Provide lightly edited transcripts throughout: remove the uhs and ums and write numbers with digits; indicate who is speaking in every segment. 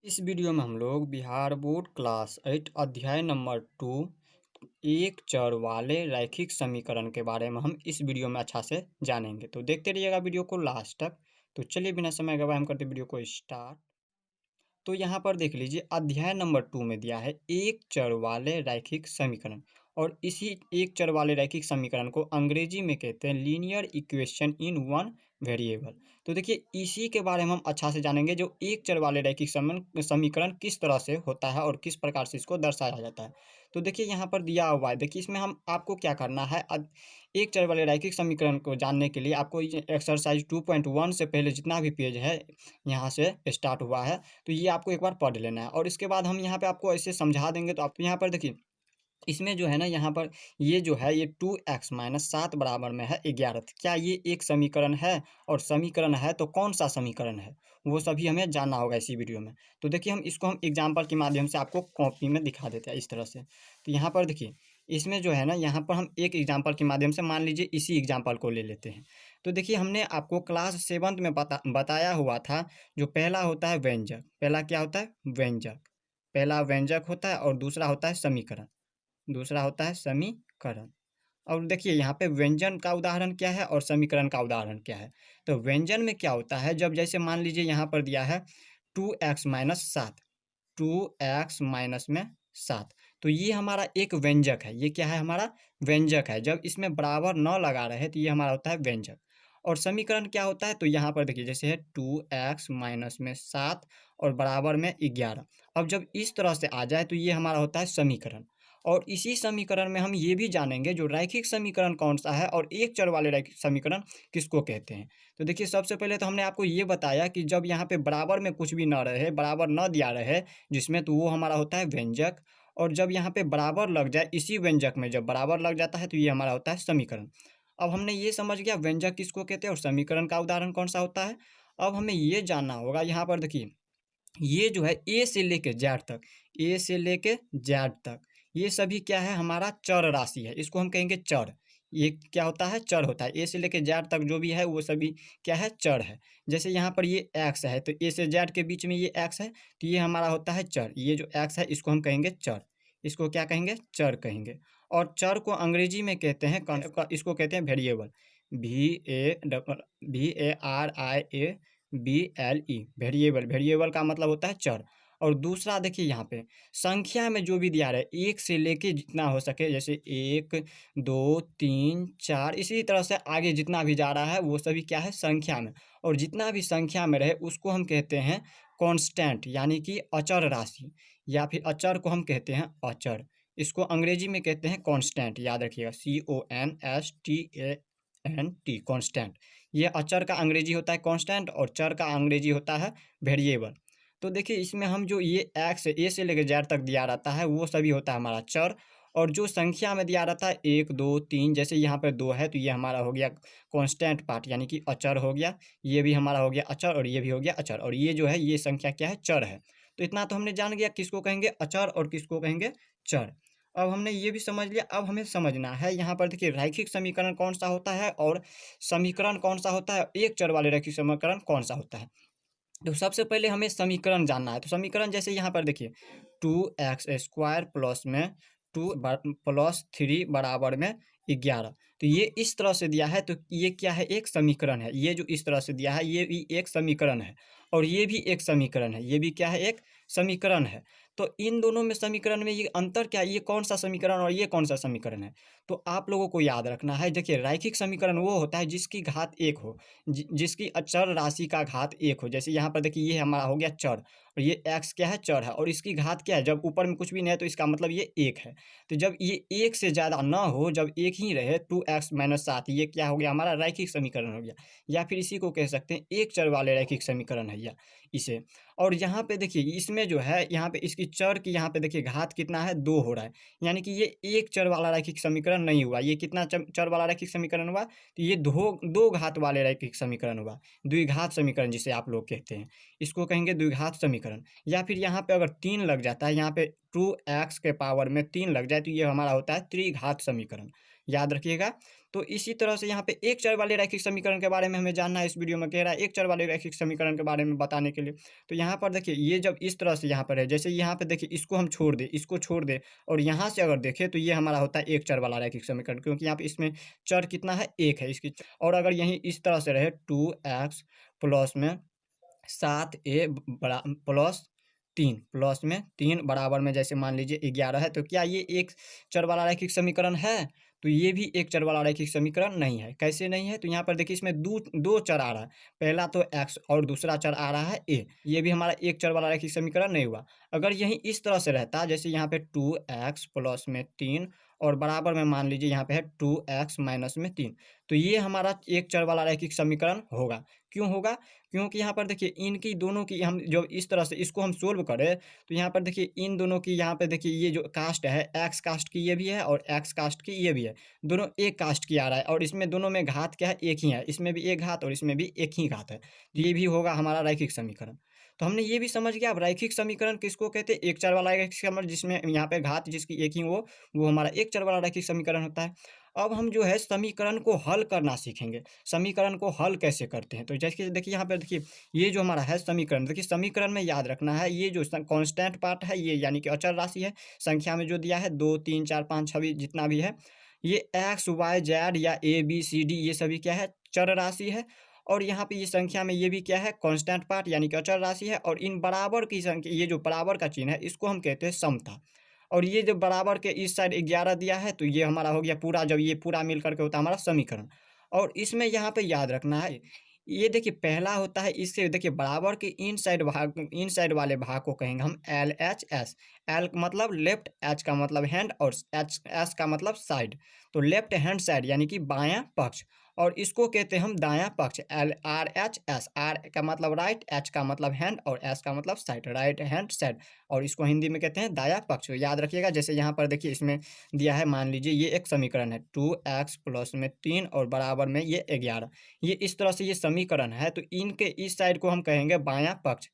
Speaker 1: इस वीडियो में हम लोग बिहार बोर्ड क्लास 8 अध्याय नंबर 2 एक चर वाले रैखिक समीकरण के बारे में हम इस वीडियो में अच्छा से जानेंगे। तो देखते रहिएगा वीडियो को लास्ट तक। तो चलिए बिना समय गवाए हम करते वीडियो को स्टार्ट। तो यहाँ पर देख लीजिए अध्याय नंबर 2 में दिया है एक चर वाले रैखिक समीकरण। और इसी एक चर वाले रैखिक समीकरण को अंग्रेजी में कहते हैं linear equation in one variable. तो देखिए इसी के बारे में हम अच्छा से जानेंगे जो एक चर वाले रैखिक समीकरण किस तरह से होता है और किस प्रकार से इसको दर्शाया जाता है। तो देखिए यहाँ पर दिया हुआ है, देखिए इसमें हम आपको क्या करना है। एक चर वाले रैखिक समीकरण को जानने के लिए आपको ये एक्सरसाइज 2.1 से पहले जितना भी पेज है यहाँ से स्टार्ट हुआ है, तो ये आपको एक बार पढ़ लेना है। और इसके बाद हम यहाँ पे आपको ऐसे समझा देंगे। तो आप यहाँ पर देखिए इसमें जो है ना, यहाँ पर ये जो है ये 2x-7 बराबर में है 11। क्या ये एक समीकरण है? और समीकरण है तो कौन सा समीकरण है, वो सभी हमें जानना होगा इसी वीडियो में। तो देखिए हम इसको हम एग्जाम्पल के माध्यम से आपको कॉपी में दिखा देते हैं इस तरह से। तो यहाँ पर देखिए इसमें जो है ना, यहाँ पर हम एक एग्जाम्पल के माध्यम से मान लीजिए इसी एग्जाम्पल को ले लेते हैं। तो देखिए हमने आपको क्लास 7 में बताया हुआ था, जो पहला होता है व्यंजक। पहला क्या होता है? व्यंजक। पहला व्यंजक होता है और दूसरा होता है समीकरण। दूसरा होता है समीकरण। और देखिए यहाँ पे व्यंजन का उदाहरण क्या है और समीकरण का उदाहरण क्या है। तो व्यंजन में क्या होता है, जब जैसे मान लीजिए यहाँ पर दिया है 2x-7, 2x-7, तो ये हमारा एक व्यंजक है। ये क्या है? हमारा व्यंजक है। जब इसमें बराबर न लगा रहे तो ये हमारा होता है व्यंजक। और समीकरण क्या होता है? तो यहाँ पर देखिए जैसे है 2x-7 और बराबर में 11। अब जब इस तरह से आ जाए तो ये हमारा होता है समीकरण। और इसी समीकरण में हम ये भी जानेंगे जो रैखिक समीकरण कौन सा है और एक चर वाले रैखिक समीकरण किसको कहते हैं। तो देखिए सबसे पहले तो हमने आपको ये बताया कि जब यहाँ पे बराबर में कुछ भी ना रहे, बराबर न दिया रहे जिसमें, तो वो हमारा होता है व्यंजक। और जब यहाँ पे बराबर लग जाए, इसी व्यंजक में जब बराबर लग जाता है तो ये हमारा होता है समीकरण। अब हमने ये समझ गया व्यंजक किसको कहते हैं और समीकरण का उदाहरण कौन सा होता है। अब हमें ये जानना होगा, यहाँ पर देखिए ये जो है ए से लेके जेड तक, ए से लेके जेड तक, ये सभी क्या है? हमारा चर राशि है। इसको हम कहेंगे चर। ये क्या होता है? चर होता है। ए से लेके जेड तक जो भी है वो सभी क्या है? चर है। जैसे यहाँ पर ये एक्स है, तो ए से जेड के बीच में ये एक्स है, तो ये हमारा होता है चर। ये जो एक्स है इसको हम कहेंगे चर। इसको क्या कहेंगे? चर कहेंगे। और चर को अंग्रेजी में कहते हैं इसको कहते हैं वेरिएबल। VARIABLE, variable. वेरिएबल का मतलब होता है चर। और दूसरा देखिए यहाँ पे संख्या में जो भी दिया रहा है, एक से लेके जितना हो सके, जैसे 1 2 3 4, इसी तरह से आगे जितना भी जा रहा है वो सभी क्या है? संख्या में। और जितना भी संख्या में रहे उसको हम कहते हैं कांस्टेंट, यानी कि अचर राशि, या फिर अचर को हम कहते हैं अचर। इसको अंग्रेजी में कहते हैं कांस्टेंट, याद रखिएगा, CONSTANT, कांस्टेंट। ये अचर का अंग्रेजी होता है कांस्टेंट और चर का अंग्रेजी होता है वेरिएबल। तो देखिए इसमें हम जो ये एक्स ए से लेकर जेड तक दिया रहता है वो सभी होता है हमारा चर। और जो संख्या में दिया रहता है 1 2 3, जैसे यहाँ पर 2 है तो ये हमारा हो गया कांस्टेंट पार्ट, यानी कि अचर हो गया। ये भी हमारा हो गया अचर और ये भी हो गया अचर। और ये जो है ये संख्या क्या है? चर है। तो इतना तो हमने जान गया किसको कहेंगे अचर और किसको कहेंगे चर। अब हमने ये भी समझ लिया। अब हमें समझना है यहाँ पर देखिए रैखिक समीकरण कौन सा होता है और समीकरण कौन सा होता है, एक चर वाले रैखिक समीकरण कौन सा होता है। तो सबसे पहले हमें समीकरण जानना है। तो समीकरण जैसे यहाँ पर देखिए 2x² प्लस में 2+3 बराबर में 11। तो ये इस तरह से दिया है, तो ये क्या है? एक समीकरण है। ये जो इस तरह से दिया है ये भी एक समीकरण है। और ये भी एक समीकरण है। ये भी क्या है? एक समीकरण है। तो इन दोनों में समीकरण में ये अंतर क्या है? ये कौन सा समीकरण और ये कौन सा समीकरण है? तो आप लोगों को याद रखना है। देखिए रैखिक समीकरण वो होता है जिसकी घात 1 हो, जिसकी चर राशि का घात 1 हो। जैसे यहाँ पर देखिए ये हमारा हो गया चर, और ये x क्या है? चर है। और इसकी घात क्या है? जब ऊपर में कुछ भी नहीं है तो इसका मतलब ये 1 है। तो जब ये 1 से ज़्यादा ना हो, जब 1 ही रहे, 2x-7, ये क्या हो गया? हमारा रैखिक समीकरण हो गया। या फिर इसी को कह सकते हैं एक चर वाले रैखिक समीकरण है या इसे। और यहाँ पे देखिए इसमें जो है, यहाँ पे इसकी चर की यहाँ पे देखिए घात कितना है? 2 हो रहा है। यानी कि ये एक चर वाला रैखिक समीकरण नहीं हुआ। ये कितना चर वाला रैखिक समीकरण हुआ? तो ये दो घात वाले रैखिक समीकरण हुआ। द्विघात समीकरण जिसे आप लोग कहते हैं, इसको कहेंगे द्विघात समीकरण। या फिर यहाँ पे अगर 3 लग जाता है, यहाँ पे 2x के पावर में 3 लग जाए तो ये हमारा होता है त्रिघात समीकरण। याद रखिएगा, तो इसी तरह से यहाँ पे एक चर वाले रैखिक समीकरण के बारे में हमें जानना है। इस वीडियो में कह रहा है एक चर वाले रैखिक समीकरण के बारे में बताने के लिए। तो यहाँ पर देखिए ये जब इस तरह से यहाँ पर है, जैसे यहाँ पे देखिए इसको हम छोड़ दें, इसको छोड़ दें और यहाँ से अगर देखें तो ये हमारा होता है एक चर वाला रैखिक समीकरण, क्योंकि यहाँ पे इसमें चर कितना है, एक है इसकी। और अगर यहीं इस तरह से रहे 2x प्लस में 7a बड़ा प्लस 3 प्लस में 3 बराबर में जैसे मान लीजिए 11 है, तो क्या ये एक चर वाला रैखिक समीकरण है? तो ये भी एक चर वाला रैखिक समीकरण नहीं है। कैसे नहीं है? तो यहाँ पर देखिए इसमें दो चर आ रहा है, पहला तो x और दूसरा चर आ रहा है a। ये भी हमारा एक चर वाला रैखिक समीकरण नहीं हुआ। अगर यही इस तरह से रहता, जैसे यहाँ पे 2x प्लस में 3 और बराबर में मान लीजिए यहाँ पे है 2x माइनस में 3, तो ये हमारा एक चर वाला रैखिक समीकरण होगा। क्यों होगा? क्योंकि यहाँ पर देखिए इनकी दोनों की हम जो इस तरह से इसको हम सोल्व करें, तो यहाँ पर देखिए इन दोनों की यहाँ पे देखिए ये जो कास्ट है, एक्स कास्ट की ये भी है और एक्स कास्ट की ये भी है, दोनों एक कास्ट की आ रहा है और इसमें दोनों में घात क्या है, एक ही है। इसमें भी एक घात और इसमें भी एक ही घात है, तो ये भी होगा हमारा रैखिक समीकरण। तो हमने ये भी समझ गया। अब रैखिक समीकरण किसको कहते हैं? एक चर वाला रैखिक समीकरण जिसमें यहाँ पे घात जिसकी एक ही हो, वो हमारा एक चर वाला रैखिक समीकरण होता है। अब हम जो है समीकरण को हल करना सीखेंगे। समीकरण को हल कैसे करते हैं? तो जैसे देखिए यहाँ पे देखिए ये जो हमारा है समीकरण, देखिए समीकरण में याद रखना है ये जो कांस्टेंट पार्ट है ये यानी कि अचर राशि है, संख्या में जो दिया है 2 3 4 5 6 भी जितना भी है, ये एक्स वाई जेड या ए बी सी डी ये सभी क्या है, चर राशि है। और यहाँ पे ये संख्या में ये भी क्या है, कांस्टेंट पार्ट यानी कि अचर राशि है। और इन बराबर की संख्या, ये जो बराबर का चिन्ह है इसको हम कहते हैं समता। और ये जो बराबर के इस साइड 11 दिया है, तो ये हमारा हो गया पूरा, जब ये पूरा मिल करके होता है हमारा समीकरण। और इसमें यहाँ पे याद रखना है, ये देखिए पहला होता है, इससे देखिए बराबर के इन साइड वाले भाग को कहेंगे हम एल एच एस। एल मतलब लेफ्ट, एच का मतलब हैंड और एच एस का मतलब साइड। तो लेफ्ट हैंड साइड यानी कि बायां पक्ष, और इसको कहते हैं हम दायां पक्ष, L R H S. R का मतलब राइट, एच का मतलब हैंड और एस का मतलब साइड, राइट हैंड साइड। और इसको हिंदी में कहते हैं दायां पक्ष। याद रखिएगा। जैसे यहाँ पर देखिए इसमें दिया है, मान लीजिए ये एक समीकरण है 2x प्लस में 3 और बराबर में ये 11, ये इस तरह से ये समीकरण है। तो इनके इस साइड को हम कहेंगे बायां पक्ष,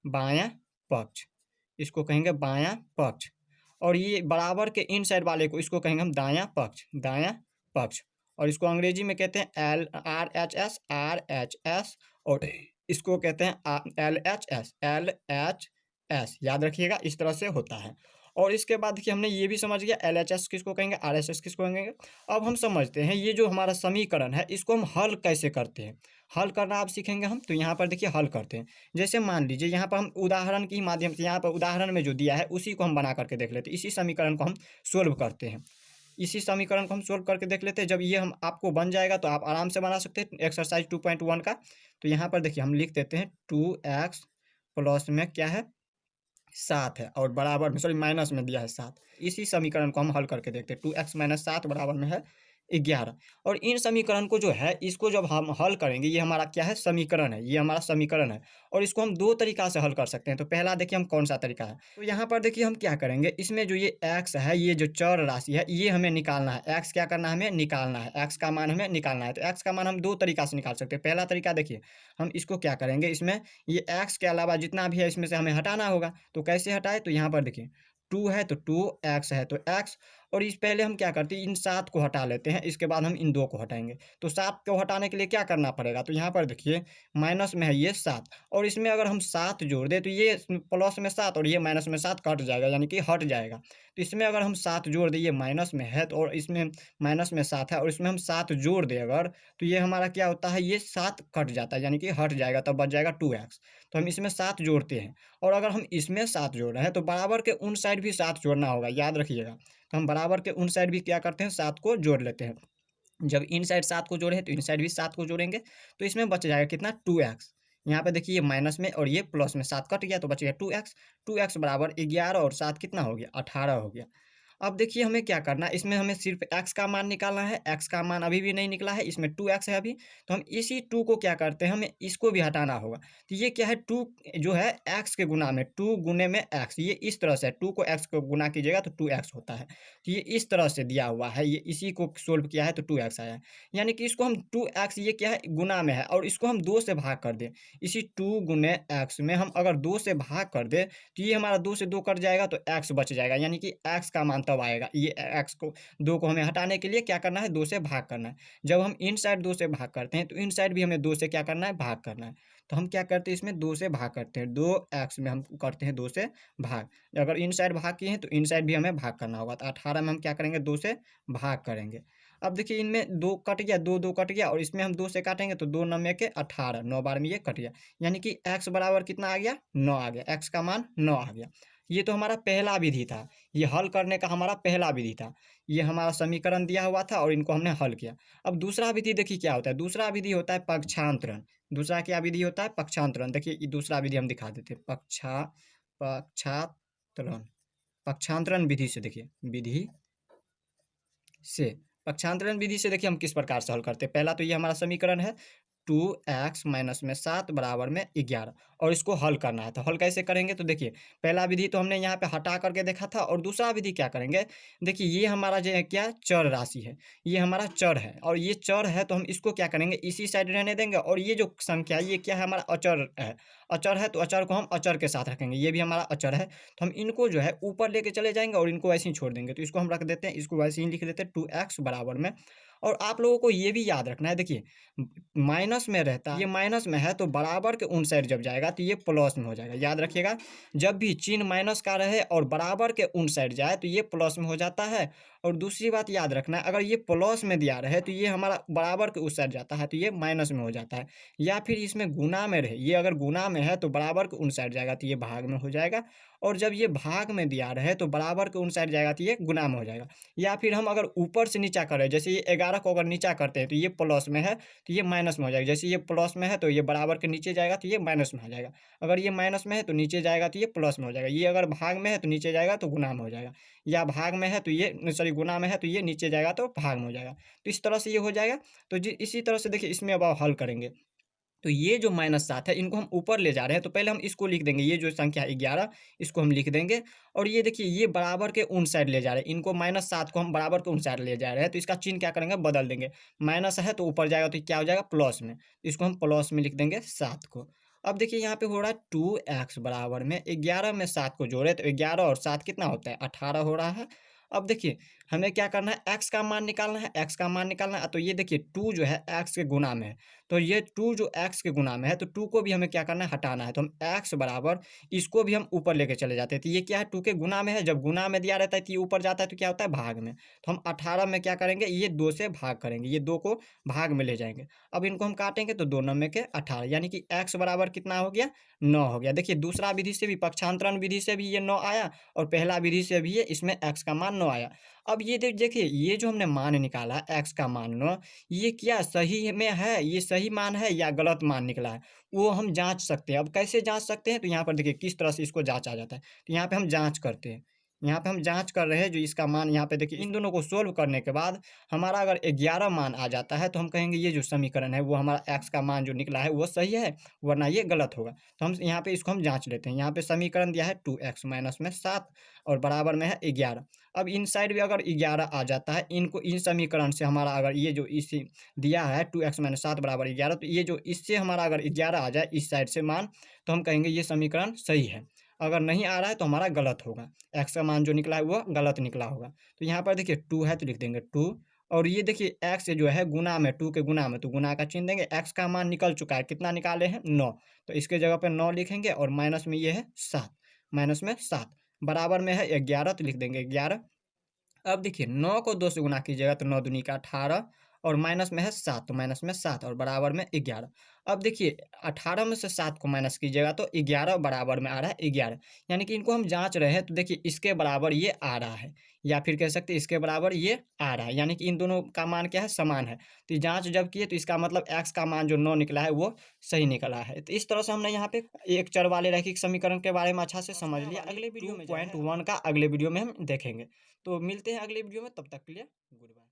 Speaker 1: बायां पक्ष, इसको कहेंगे बायां पक्ष। और ये बराबर के इन साइड वाले को इसको कहेंगे हम दायां पक्ष, दायां पक्ष। और इसको अंग्रेजी में कहते हैं L R H S, are H S. और इसको कहते हैं L H S, L H S. याद रखिएगा, इस तरह से होता है। और इसके बाद देखिए हमने ये भी समझ गया एल एच एस किसको कहेंगे, आर एस एस किसको कहेंगे। अब हम समझते हैं ये जो हमारा समीकरण है इसको हम हल कैसे करते हैं। हल करना आप सीखेंगे हम। तो यहाँ पर देखिए हल करते हैं। जैसे मान लीजिए यहाँ पर हम उदाहरण के माध्यम से, यहाँ पर उदाहरण में जो दिया है उसी को हम बना करके देख लेते हैं। इसी समीकरण को हम सोल्व करते हैं। इसी समीकरण को हम सोल्व करके देख लेते हैं। जब ये हम आपको बन जाएगा तो आप आराम से बना सकते हैं एक्सरसाइज 2.1 का। तो यहाँ पर देखिए हम लिख देते हैं 2x प्लस में क्या है 7 है और बराबर में, सॉरी माइनस में दिया है 7। इसी समीकरण को हम हल करके देखते हैं। 2x माइनस 7 बराबर में है 11। और इन समीकरण को जो है इसको जब हम हल करेंगे, ये हमारा क्या है, समीकरण है, ये हमारा समीकरण है। और इसको हम दो तरीका से हल कर सकते हैं। तो पहला देखिए हम कौन सा तरीका है। तो यहाँ पर देखिए हम क्या करेंगे, इसमें जो ये x है, ये जो चर राशि है ये हमें निकालना है। x क्या करना है, हमें निकालना है, x का मान हमें निकालना है। तो x का मान हम दो तरीका से निकाल सकते हैं। पहला तरीका देखिए, हम इसको क्या करेंगे, इसमें ये x के अलावा जितना भी है इसमें से हमें हटाना होगा। तो कैसे हटाए, तो यहाँ पर देखिए 2 है तो 2x है तो x। और इस पहले हम क्या करते हैं, इन 7 को हटा लेते हैं, इसके बाद हम इन 2 को हटाएंगे। तो 7 को हटाने के लिए क्या करना पड़ेगा, तो यहाँ पर देखिए माइनस में है ये 7 और इसमें अगर हम 7 जोड़ दें तो ये प्लस में 7 और ये माइनस में 7 कट जाएगा, यानी कि हट जाएगा। तो इसमें अगर हम 7 जोड़ दें, ये माइनस में है तो, और इसमें माइनस में 7 है और इसमें हम 7 जोड़ दें अगर, तो ये हमारा क्या होता है, ये 7 कट जाता है, यानी कि हट जाएगा, तब बच जाएगा 2x। तो हम इसमें 7 जोड़ते हैं। और अगर हम इसमें 7 जोड़ रहे हैं तो बराबर के उन साइड भी 7 जोड़ना होगा, याद रखिएगा। तो हम बराबर के उन साइड भी क्या करते हैं, 7 को जोड़ लेते हैं। जब इन साइड 7 को जोड़े तो इन साइड भी 7 को जोड़ेंगे, तो इसमें बच जाएगा कितना, 2x। यहाँ पे देखिए ये माइनस में और ये प्लस में 7 कट गया तो बच गया 2x। 2x बराबर 11 और 7 कितना हो गया, 18 हो गया। अब देखिए हमें क्या करना है, इसमें हमें सिर्फ x का मान निकालना है। x का मान अभी भी नहीं निकला है, इसमें 2x है अभी। तो हम इसी 2 को क्या करते हैं, हमें इसको भी हटाना होगा। तो ये क्या है, 2 जो है x के गुना में, 2 गुने में x, ये इस तरह से 2 को x को गुना कीजिएगा तो 2x होता है। तो ये इस तरह से दिया हुआ है, ये इसी को सोल्व किया है तो 2x आया है। यानी कि इसको हम 2x, ये क्या है, गुना में है और इसको हम 2 से भाग कर दें। इसी 2 गुने x में हम अगर 2 से भाग कर दें तो ये हमारा 2 से 2 कट जाएगा तो x बच जाएगा, यानी कि x का मान तब आएगा। ये एक्स को 2 को हमें हटाने के लिए क्या करना है, 2 से भाग करना है। जब हम इन साइड 2 से भाग करते हैं तो इन साइड भी हमें 2 से क्या करना है, भाग करना है। तो हम क्या करते हैं, इसमें 2 से भाग करते हैं, 2x में हम करते हैं 2 से भाग। अगर इन साइड भाग किए हैं तो इन साइड भी हमें भाग करना होगा। तो 18 में हम क्या करेंगे, 2 से भाग करेंगे। अब देखिए इनमें 2 कट गया, 2 कट गया और इसमें हम 2 से काटेंगे तो 2 9 के 18, 9 बार में ये कट गया। यानी कि x बराबर कितना आ गया, 9 आ गया। x का मान 9 आ गया। ये तो हमारा पहला विधि था, ये हल करने का हमारा पहला विधि था। ये हमारा समीकरण दिया हुआ था और इनको हमने हल किया। अब दूसरा विधि देखिए क्या होता है, दूसरा विधि होता है पक्षांतरण। दूसरा क्या विधि होता है, पक्षांतरण। देखिए ये दूसरा विधि हम दिखा देते हैं, पक्षांतरण। पक्षांतरण विधि से देखिए, विधि से पक्षांतरण विधि से देखिए हम किस प्रकार से हल करते हैं। पहला तो ये हमारा समीकरण है 2x माइनस में 7 बराबर में 11 और इसको हल करना है। तो हल कैसे करेंगे, तो देखिए पहला विधि तो हमने यहाँ पे हटा करके देखा था और दूसरा विधि क्या करेंगे, देखिए ये हमारा जो है क्या चर राशि है, ये हमारा चर है और ये चर है तो हम इसको क्या करेंगे, इसी साइड रहने देंगे और ये जो संख्या ये क्या है, हमारा अचर है। अचर है तो अचर को हम अचर के साथ रखेंगे, ये भी हमारा अचर है तो हम इनको जो है ऊपर लेके चले जाएंगे और इनको वैसे ही छोड़ देंगे। तो इसको हम रख देते हैं, इसको वैसे ही लिख देते हैं 2x बराबर में। और आप लोगों को ये भी याद रखना है, देखिए माइनस में रहता है, ये माइनस में है तो बराबर के उन साइड जब जाएगा तो ये प्लस में हो जाएगा। याद रखिएगा, जब भी चिन्ह माइनस का रहे और बराबर के उन साइड जाए तो ये प्लस में हो जाता है। और दूसरी बात याद रखना है, अगर ये प्लस में दिया रहे तो ये हमारा बराबर के उस साइड जाता है तो ये माइनस में हो जाता है। या फिर इसमें गुना में रहे, ये अगर गुना में है तो बराबर के उन साइड जाएगा तो ये भाग में हो जाएगा। और जब ये भाग में दिया रहे तो बराबर के उन साइड जाएगा तो ये गुना में हो जाएगा। या फिर हम अगर ऊपर से नीचा करें, जैसे ये 11 को अगर नीचा करते हैं तो ये प्लस में है तो ये माइनस में हो जाएगा। जैसे ये प्लस में है तो ये बराबर के नीचे जाएगा तो ये माइनस में आ जाएगा। अगर ये माइनस में है तो नीचे जाएगा तो ये प्लस में हो जाएगा। ये अगर भाग में है तो नीचे जाएगा तो गुना में हो जाएगा। या भाग में है तो ये सॉरी गुना में है तो ये नीचे जाएगा तो भाग में हो जाएगा। तो इस तरह से ये हो जाएगा। तो जी इसी तरह से देखिए इसमें अब आप हल करेंगे तो ये जो -7 है इनको हम ऊपर ले जा रहे हैं तो पहले हम इसको लिख देंगे, ये जो संख्या है 11 इसको हम लिख देंगे। और ये देखिए ये बराबर के उन साइड ले जा रहे हैं, इनको -7 को हम बराबर के उन साइड ले जा रहे हैं तो इसका चिन्ह क्या करेंगे, बदल देंगे। माइनस है तो ऊपर जाएगा तो क्या हो जाएगा, प्लस में। इसको हम प्लस में लिख देंगे 7 को। अब देखिए यहाँ पे हो रहा है 2x बराबर में 11 में 7 को जोड़े तो 11 और 7 कितना होता है, 18 हो रहा है। अब देखिए हमें क्या करना है, x का मान निकालना है, x का मान निकालना है। तो ये देखिए 2 जो है x के गुना में है तो ये 2 जो x के गुना में है तो 2 को भी हमें क्या करना है, हटाना है। तो हम x बराबर इसको भी हम ऊपर लेके चले जाते हैं। तो ये क्या है, 2 के गुना में है, जब गुना में दिया रहता है तो ये ऊपर जाता है तो क्या होता है, भाग में। तो हम 18 में क्या करेंगे, ये 2 से भाग करेंगे, ये 2 को भाग में ले जाएंगे। अब इनको हम काटेंगे तो 2 9 के 18 यानी कि x बराबर कितना हो गया, 9 हो गया। देखिए दूसरा विधि से भी, पक्षांतरण विधि से भी ये 9 आया और पहला विधि से भी ये इसमें x का मान 9 आया। अब ये देखिए ये जो हमने मान निकाला x का मान 9, ये क्या सही में है, ये सही मान है या गलत मान निकला है, वो हम जांच सकते हैं। अब कैसे जांच सकते हैं, तो यहाँ पर देखिए किस तरह से इसको जांचा जाता है। तो यहाँ पे हम जांच करते हैं, यहाँ पे हम जांच कर रहे हैं जो इसका मान, यहाँ पे देखिए इन दोनों को सोल्व करने के बाद हमारा अगर 11 मान आ जाता है तो हम कहेंगे ये जो समीकरण है वो हमारा x का मान जो निकला है वो सही है, वरना ये गलत होगा। तो हम यहाँ पे इसको हम जांच लेते हैं। यहाँ पे समीकरण दिया है 2x माइनस में 7 और बराबर में है 11। अब इन साइड भी अगर 11 आ जाता है, इनको इन समीकरण से हमारा अगर ये जो इसी दिया है 2x माइनस 7 बराबर 11, तो ये जो इससे हमारा अगर 11 आ जाए इस साइड से मान, तो हम कहेंगे ये समीकरण सही है। अगर नहीं आ रहा है तो हमारा गलत होगा, x का मान जो निकला है वो गलत निकला होगा। तो यहाँ पर देखिए 2 है तो लिख देंगे 2। और ये देखिए x जो है गुना में, 2 के गुना में, तो गुना का चिन्ह देंगे। x का मान निकल चुका है, कितना निकाले हैं, 9, तो इसके जगह पे 9 लिखेंगे और माइनस में ये है 7, माइनस में 7 बराबर में है 11 तो लिख देंगे 11। अब देखिए 9 को 2 से गुना कीजिएगा तो 9 दूनी का 18 और माइनस में है 7 तो माइनस में 7 और बराबर में 11। अब देखिए 18 में से 7 को माइनस कीजिएगा तो 11 बराबर में आ रहा है 11। यानी कि इनको हम जांच रहे हैं तो देखिए इसके बराबर ये आ रहा है, या फिर कह सकते हैं इसके बराबर ये आ रहा है। यानी कि इन दोनों का मान क्या है, समान है। तो ये जांच जब किए तो इसका मतलब x का मान जो 9 निकला है वो सही निकला है। तो इस तरह से हमने यहाँ पे एक चर वाले रैखिक समीकरण के बारे में अच्छा से समझ लिया। अगले वीडियो में 2.1 का अगले वीडियो में हम देखेंगे। तो मिलते हैं अगले वीडियो में, तब तक के लिए गुड बाय।